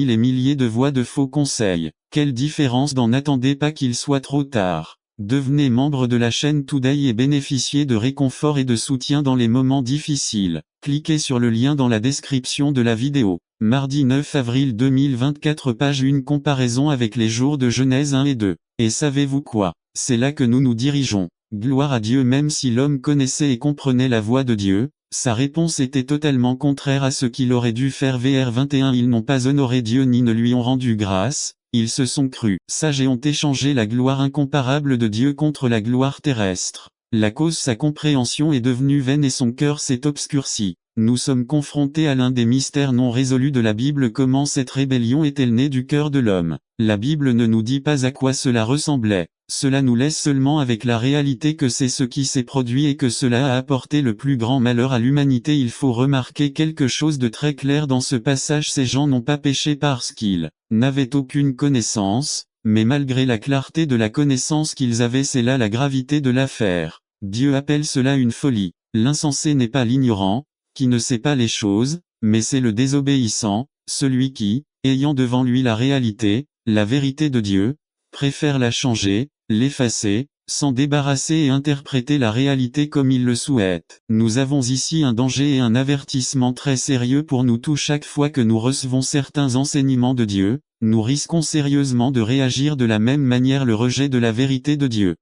les milliers de voix de faux conseils. Quelle différence d'en attendez pas qu'il soit trop tard. Devenez membre de la chaîne Today et bénéficiez de réconfort et de soutien dans les moments difficiles. Cliquez sur le lien dans la description de la vidéo. Mardi 9 avril 2024 page 1 comparaison avec les jours de Genèse 1 et 2. Et savez-vous quoi? C'est là que nous nous dirigeons. Gloire à Dieu. Même si l'homme connaissait et comprenait la voix de Dieu, sa réponse était totalement contraire à ce qu'il aurait dû faire. Vers 21. Ils n'ont pas honoré Dieu ni ne lui ont rendu grâce, ils se sont crus sages et ont échangé la gloire incomparable de Dieu contre la gloire terrestre. La cause, sa compréhension est devenue vaine et son cœur s'est obscurci. Nous sommes confrontés à l'un des mystères non résolus de la Bible. Comment cette rébellion est-elle née du cœur de l'homme? La Bible ne nous dit pas à quoi cela ressemblait. Cela nous laisse seulement avec la réalité que c'est ce qui s'est produit et que cela a apporté le plus grand malheur à l'humanité. Il faut remarquer quelque chose de très clair dans ce passage. Ces gens n'ont pas péché parce qu'ils n'avaient aucune connaissance, mais malgré la clarté de la connaissance qu'ils avaient. C'est là la gravité de l'affaire. Dieu appelle cela une folie. L'insensé n'est pas l'ignorant, qui ne sait pas les choses, mais c'est le désobéissant, celui qui, ayant devant lui la réalité, la vérité de Dieu, préfère la changer, l'effacer, s'en débarrasser et interpréter la réalité comme il le souhaite. Nous avons ici un danger et un avertissement très sérieux pour nous tous. Chaque fois que nous recevons certains enseignements de Dieu, nous risquons sérieusement de réagir de la même manière. Le rejet de la vérité de Dieu.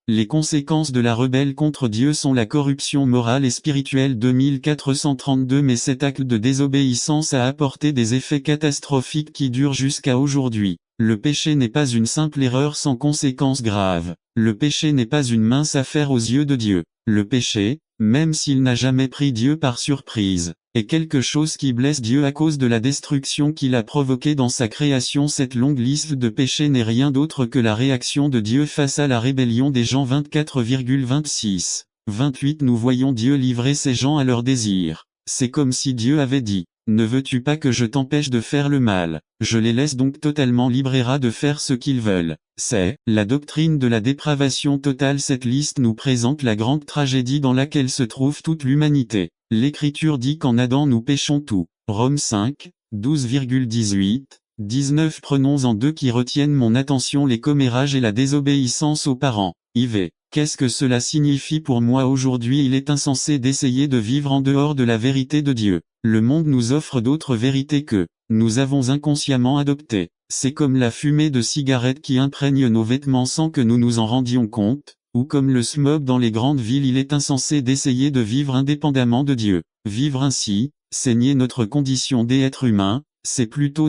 Les conséquences de la rebelle contre Dieu sont la corruption morale et spirituelle. 2432. Mais cet acte de désobéissance a apporté des effets catastrophiques qui durent jusqu'à aujourd'hui. Le péché n'est pas une simple erreur sans conséquences graves. Le péché n'est pas une mince affaire aux yeux de Dieu. Le péché, même s'il n'a jamais pris Dieu par surprise, est quelque chose qui blesse Dieu à cause de la destruction qu'il a provoquée dans sa création. Cette longue liste de péchés n'est rien d'autre que la réaction de Dieu face à la rébellion des gens. 24,26. 28. Nous voyons Dieu livrer ces gens à leurs désirs. C'est comme si Dieu avait dit: ne veux-tu pas que je t'empêche de faire le mal? Je les laisse donc totalement libres de faire ce qu'ils veulent. C'est la doctrine de la dépravation totale. Cette liste nous présente la grande tragédie dans laquelle se trouve toute l'humanité. L'Écriture dit qu'en Adam nous péchons tout. Romains 5, 12,18, 19. Prenons-en deux qui retiennent mon attention: les commérages et la désobéissance aux parents. IV. Qu'est-ce que cela signifie pour moi aujourd'hui? Il est insensé d'essayer de vivre en dehors de la vérité de Dieu. Le monde nous offre d'autres vérités que nous avons inconsciemment adoptées. C'est comme la fumée de cigarette qui imprègne nos vêtements sans que nous nous en rendions compte, ou comme le smog dans les grandes villes. Il est insensé d'essayer de vivre indépendamment de Dieu. Vivre ainsi, c'est nier notre condition d'être humain, c'est plutôt ne